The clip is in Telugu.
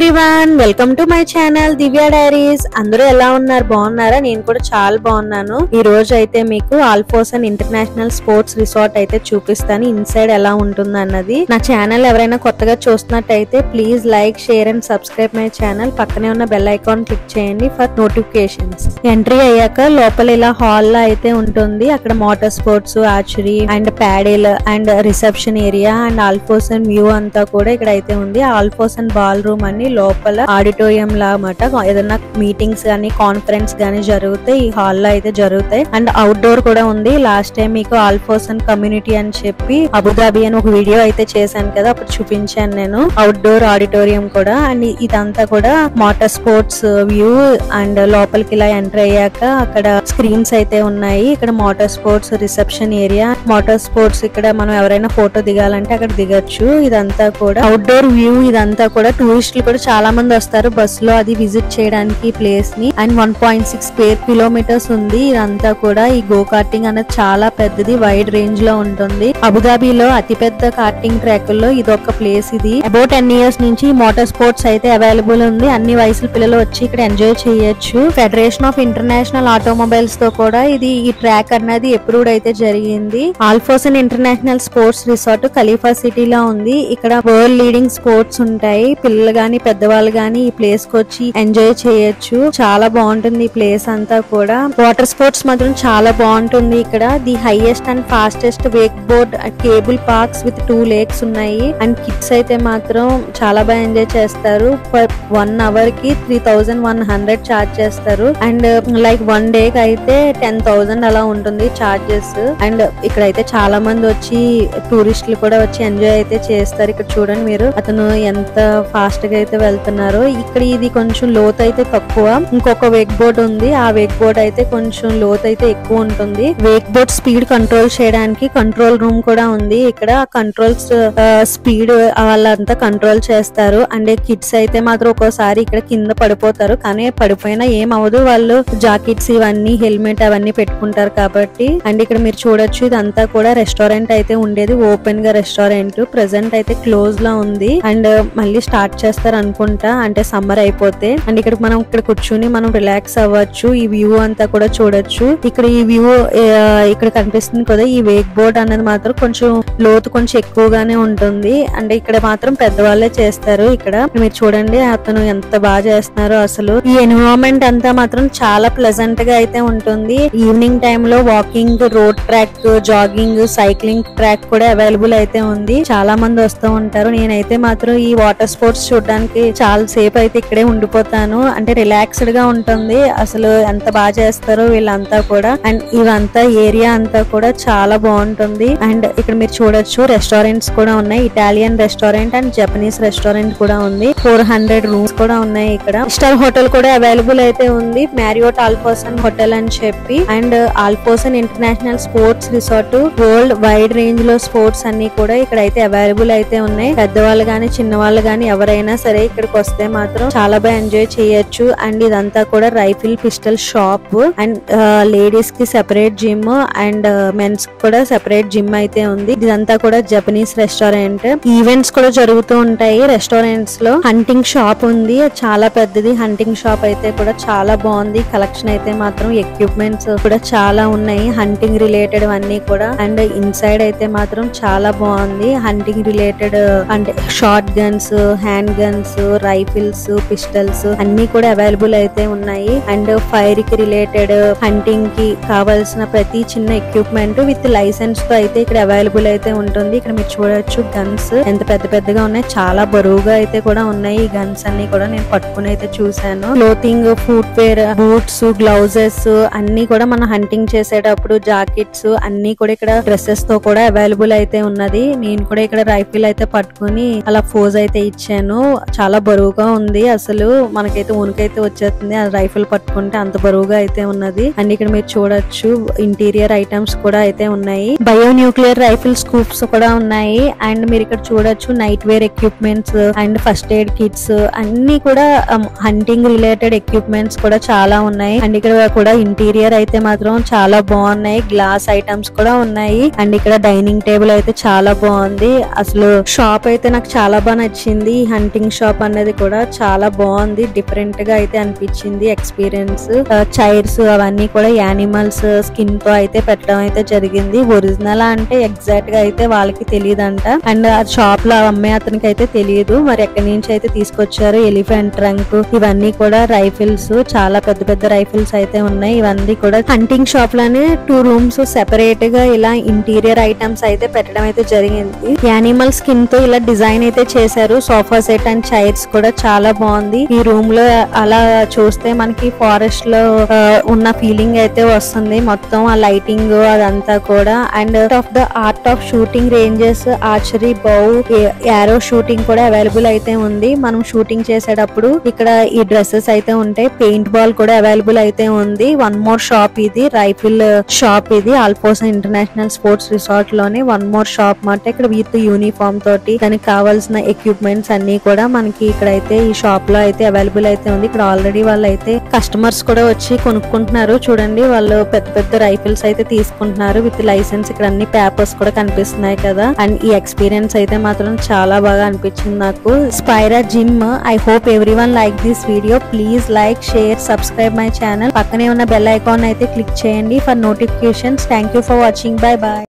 Everyone, welcome to my channel Divya diaries. అందరూ ఎలా ఉన్నారు? బాగున్నారా? నేను కూడా చాలా బాగున్నాను. ఈ రోజు అయితే మీకు ఆల్ఫోసన్ ఇంటర్నేషనల్ స్పోర్ట్స్ రిసార్ట్ అయితే చూపిస్తాను. ఇన్సైడ్ ఎలా ఉంటుంది అన్నది. నా ఛానల్ ఎవరైనా కొత్తగా చూస్తున్నట్టయితే please like, share and subscribe my channel. పక్కనే ఉన్న బెల్ ఐకాన్ క్లిక్ చేయండి ఫర్ నోటిఫికేషన్స్. ఎంట్రీ అయ్యాక లోపల ఇలా హాల్ లా అయితే ఉంటుంది. అక్కడ motor sports, archery and paddle and reception area and ఆల్ఫోసన్ వ్యూ అంతా కూడా ఇక్కడ అయితే ఉంది. ఆల్ఫోసన్ బాల్ రూమ్ అని లోపల ఆడిటోరియం లా అన్నమాట. ఏదైనా మీటింగ్స్ గానీ కాన్ఫరెన్స్ గానీ జరుగుతాయి ఈ హాల్ లో అయితే జరుగుతాయి. అండ్ అవుట్డోర్ కూడా ఉంది. లాస్ట్ టైం మీకు ఆల్ఫోసన్ కమ్యూనిటీ అని చెప్పి అబుదాబి అని ఒక వీడియో అయితే చేశాను కదా, అప్పుడు చూపించాను నేను అవుట్డోర్ ఆడిటోరియం కూడా. అండ్ ఇదంతా కూడా మోటార్ స్పోర్ట్స్ వ్యూ. అండ్ లోపలికి ఇలా ఎంటర్ అయ్యాక అక్కడ స్క్రీన్స్ అయితే ఉన్నాయి. ఇక్కడ motor sports reception area, motor sports ఇక్కడ మనం ఎవరైనా ఫోటో దిగాలంటే అక్కడ దిగచ్చు. ఇదంతా కూడా అవుట్డోర్ వ్యూ. ఇదంతా కూడా టూరిస్టులు కూడా చాలా మంది వస్తారు బస్సులో అది విజిట్ చేయడానికి ప్లేస్ ని. అండ్ 1.6 స్క్వేర్ కిలోమీటర్స్ ఉంది ఇదంతా కూడా. ఈ గో కార్టింగ్ అనేది చాలా పెద్దది, వైడ్ రేంజ్ లో ఉంటుంది. అబుదాబిలో అతిపెద్ద కార్టింగ్ ట్రాక్ లో ఇది ఒక ప్లేస్. ఇది అబౌట్ 10 years నుంచి మోటార్ స్పోర్ట్స్ అయితే అవైలబుల్ ఉంది. అన్ని వయసుల పిల్లలు వచ్చి ఇక్కడ ఎంజాయ్ చేయొచ్చు. ఫెడరేషన్ ఆఫ్ ఇంటర్నేషనల్ ఆటోమొబైల్స్ తో కూడా ఈ ట్రాక్ అనేది అప్రూవ్డ్ అయితే జరిగింది. ఆల్ఫోసన్ ఇంటర్నేషనల్ స్పోర్ట్స్ రిసార్ట్ ఖలీఫా సిటీలో ఉంది. ఇక్కడ వరల్డ్ లీడింగ్ స్పోర్ట్స్ ఉంటాయి. పిల్లలు గాని పెద్దవాళ్ళు గాని ఈ ప్లేస్ కి వచ్చి ఎంజాయ్ చేయొచ్చు. చాలా బాగుంటుంది ఈ ప్లేస్ అంతా కూడా. వాటర్ స్పోర్ట్స్ మాత్రం చాలా బాగుంటుంది ఇక్కడ. The highest and fastest Wake board cable parks with 2 lakes ఉన్నాయి. అండ్ కిడ్స్ అయితే మాత్రం చాలా బాగా ఎంజాయ్ చేస్తారు. ఫర్ 1 hour కి 3100 చార్జ్ చేస్తారు. అండ్ లైక్ 1 day కి అయితే 10,000 అలా ఉంటుంది చార్జెస్. అండ్ ఇక్కడైతే చాలా మంది వచ్చి టూరిస్టులు కూడా వచ్చి ఎంజాయ్ అయితే చేస్తారు. ఇక్కడ చూడండి మీరు, అతను ఎంత ఫాస్ట్ గా అయితే వెళ్తున్నారు. ఇక్కడ ఇది కొంచెం లోతు అయితే తక్కువ. ఇంకొక వేక్ బోర్డ్ ఉంది. ఆ వేక్ బోర్డ్ అయితే కొంచెం లోతు అయితే ఎక్కువ ఉంటుంది. వేక్ బోర్డ్ స్పీడ్ కంట్రోల్ చేయడానికి కంట్రోల్ రూమ్ కూడా ఉంది. ఇక్కడ కంట్రోల్స్ స్పీడ్ వాళ్ళంతా కంట్రోల్ చేస్తారు. అండ్ కిడ్స్ అయితే మాత్రం ఒక్కోసారి ఇక్కడ కింద పడిపోతారు, కానీ పడిపోయినా ఏం అవ్వదు. వాళ్ళు జాకెట్స్ ఇవన్నీ హెల్మెట్ అవన్నీ పెట్టుకుంటారు కాబట్టి. అండ్ ఇక్కడ మీరు చూడొచ్చు ఇదంతా కూడా రెస్టారెంట్ అయితే ఉండేది. ఓపెన్ గా రెస్టారెంట్ ప్రెసెంట్ అయితే క్లోజ్ లా ఉంది. అండ్ మళ్ళీ స్టార్ట్ చేస్తారు అనుకుంటా, అంటే సమ్మర్ అయిపోతే. అండ్ ఇక్కడ మనం ఇక్కడ కూర్చుని మనం రిలాక్స్ అవ్వచ్చు. ఈ వ్యూ అంతా కూడా చూడొచ్చు. ఇక్కడ ఈ వ్యూ ఇక్కడ కనిపిస్తుంది కదా, ఈ వేక్ బోర్డ్ అనేది మాత్రం కొంచెం లోతు కొంచెం ఎక్కువగానే ఉంటుంది. అంటే ఇక్కడ మాత్రం పెద్దవాళ్ళే చేస్తారు. ఇక్కడ మీరు చూడండి అతను ఎంత బాగా చేస్తున్నారో అసలు. ఈ ఎన్విరాన్మెంట్ అంతా మాత్రం చాలా ప్లెజెంట్ గా అయితే ఉంటుంది. ఈవినింగ్ టైమ్ లో walking, road track, jogging, cycling track కూడా అవైలబుల్ అయితే ఉంది. చాలా మంది వస్తూ ఉంటారు. నేనైతే మాత్రం ఈ వాటర్ స్పోర్ట్స్ చూడడానికి చాలా సేపు అయితే ఇక్కడే ఉండిపోతాను. అంటే రిలాక్స్డ్ గా ఉంటుంది. అసలు ఎంత బాగా చేస్తారో వీళ్ళంతా కూడా. అండ్ ఇవంతా ఏరియా అంతా కూడా చాలా బాగుంటుంది. అండ్ ఇక్కడ మీరు చూడొచ్చు రెస్టారెంట్స్ కూడా ఉన్నాయి. Italian restaurant and Japanese restaurant కూడా ఉంది. 400 రూమ్స్ కూడా ఉన్నాయి ఇక్కడ. స్టార్ హోటల్ కూడా అవైలబుల్ అయితే ఉంది, మ్యారియోట్ ఆల్ఫోసన్ హోటల్ అని చెప్పి. అండ్ ఆల్ఫోసన్ international sports resort world wide range లో స్పోర్ట్స్ అన్ని కూడా ఇక్కడ అయితే అవైలబుల్ అయితే ఉన్నాయి. పెద్దవాళ్ళు గాని చిన్నవాళ్ళు గాని ఎవరైనా సరే ఇక్కడికి వస్తే మాత్రం చాలా బాగా ఎంజాయ్ చేయొచ్చు. అండ్ ఇదంతా కూడా rifle pistol shop. And ladies కి సెపరేట్ జిమ్ అండ్ మెన్స్ కూడా సెపరేట్ జిమ్ అయితే ఉంది. ఇదంతా కూడా జపనీస్ రెస్టారెంట్. ఈవెంట్స్ కూడా జరుగుతూ ఉంటాయి రెస్టారెంట్స్ లో. హంటింగ్ షాప్ ఉంది, చాలా పెద్దది. హంటింగ్ షాప్ అయితే కూడా చాలా బాగుంది. కలెక్షన్ అయితే మాత్రం ఎక్విప్మెంట్స్ కూడా చాలా ఉన్నాయి, హంటింగ్ రిలేటెడ్ అన్ని కూడా. అండ్ ఇన్సైడ్ అయితే మాత్రం చాలా బాగుంది. హంటింగ్ రిలేటెడ్ అంటే short guns, hand guns, rifles, pistols అన్ని కూడా అవైలబుల్ అయితే ఉన్నాయి. అండ్ ఫైర్ కి రిలేటెడ్, హంటింగ్ కి కావాల్సిన ప్రతి చిన్న ఎక్విప్మెంట్ విత్ లైసెన్స్ తో అయితే ఇక్కడ అవైలబుల్ అయితే ఉంటుంది. ఇక్కడ మీరు చూడొచ్చు గన్స్ ఎంత పెద్ద పెద్దగా ఉన్నాయి, చాలా బరువుగా అయితే కూడా ఉన్నాయి. ఈ గన్స్ అన్ని కూడా నేను పట్టుకుని అయితే చూసాను. Clothing, footwear, boots, gloves అన్ని కూడా మనం హంటింగ్ చేసేటప్పుడు జాకెట్స్ అన్ని కూడా ఇక్కడ డ్రెస్సెస్ తో కూడా అవైలబుల్ అయితే ఉన్నది. నేను కూడా ఇక్కడ రైఫిల్ అయితే పట్టుకుని అలా ఫోజ్ అయితే ఇచ్చాను. చాలా బరువుగా ఉంది, అసలు మనకైతే ఉనికైతే వచ్చేస్తుంది ఆ రైఫిల్ పట్టుకుంటే, అంత బరువుగా అయితే ఉన్నది. అండ్ ఇక్కడ మీరు చూడొచ్చు ఇంటీరియర్ ఐటమ్స్ కూడా అయితే ఉన్నాయి. బయో న్యూక్లియర్ రైఫిల్ స్కూప్స్ కూడా ఉన్నాయి. అండ్ మీరు ఇక్కడ చూడొచ్చు nightwear equipments and first aid kits అన్ని కూడా హంటింగ్ రిలేటెడ్ ఎక్విప్మెంట్స్ కూడా చాలా ఉన్నాయి. అండ్ ఇక్కడ కూడా ఇంటీరియర్ అయితే మాత్రం చాలా బాగున్నాయి. గ్లాస్ ఐటమ్స్ కూడా ఉన్నాయి. అండ్ ఇక్కడ డైనింగ్ టేబుల్ అయితే చాలా బాగుంది. అసలు షాప్ అయితే నాకు చాలా బాగా నచ్చింది. హంటింగ్ షాప్ అనేది కూడా చాలా బాగుంది, డిఫరెంట్ గా అయితే అనిపించింది ఎక్స్పీరియన్స్. చైర్స్ అవన్నీ కూడా యానిమల్స్ స్కిన్ తో అయితే పెట్టడం అయితే జరిగింది. ఒరిజినల్ అంటే ఎగ్జాక్ట్ గా అయితే వాళ్ళకి తెలియదంట, అండ్ ఆ షాప్ లో అమ్మే అతనికి అయితే తెలియదు మరి ఎక్కడి నుంచి అయితే తీసుకొచ్చారు. ఎలిఫెంట్ ట్రంక్ ఇవన్నీ కూడా రైఫిల్స్, చాలా పెద్ద పెద్ద రైఫిల్స్ అయితే ఉన్నాయి. ఇవన్నీ కూడా హంటింగ్ షాప్ లోనే 2 రూమ్స్ సెపరేట్ గా ఇలా ఇంటీరియర్ ఐటమ్స్ అయితే పెట్టడం అయితే జరిగింది. యానిమల్ స్కిన్ తో ఇలా డిజైన్ అయితే చేశారు. సోఫా సెట్ అండ్ చైర్స్ కూడా చాలా బాగుంది. ఈ రూమ్ లో అలా చూస్తే మనకి ఫారెస్ట్ లో ఉన్న ఫీలింగ్ అయితే వస్తుంది. మొత్తం ఆ లైటింగ్ అదంతా కూడా. And of the art of shooting ranges, archery, bow, arrow shooting కూడా అవైలబుల్ అయితే ఉంది. మనం షూటింగ్ చేసేటప్పుడు ఇక్కడ ఈ డ్రెస్సెస్ అయితే ఉంటాయి. పెయింట్ బాల్ కూడా అవైలబుల్ అయితే ఉంది. వన్ మోర్ షాప్ ఇది, రైఫిల్ షాప్ ఇది ఆల్ఫోసా ఇంటర్నేషనల్ స్పోర్ట్స్ రిసార్ట్ లోనే వన్ మోర్ షాప్ మాట. ఇక్కడ విత్ యూనిఫామ్ తోటి దానికి కావాల్సిన ఎక్విప్మెంట్స్ అన్ని కూడా మనకి ఇక్కడైతే ఈ షాప్ లో అయితే అవైలబుల్ అయితే ఉంది. ఇక్కడ ఆల్రెడీ వాళ్ళు అయితే కస్టమర్స్ కూడా వచ్చి కొనుక్కుంటున్నారు. చూడండి వాళ్ళు పెద్ద పెద్ద రైఫిల్స్ అయితే తీసుకుంటున్నారు విత్ లైసెన్స్. ఇక్కడ అన్ని పేపర్స్ కూడా కనిపిస్తున్నాయి కదా. అండ్ ఈ ఎక్స్పీరియన్స్ అయితే మాత్రం చాలా బాగా అనిపించింది నాకు. స్పైరా gym. I hope everyone like this video. Please like, share, subscribe my channel. పక్కనే ఉన్న బెల్ ఐకాన్ అయితే క్లిక్ చేయండి for notifications. Thank you for watching. Bye bye.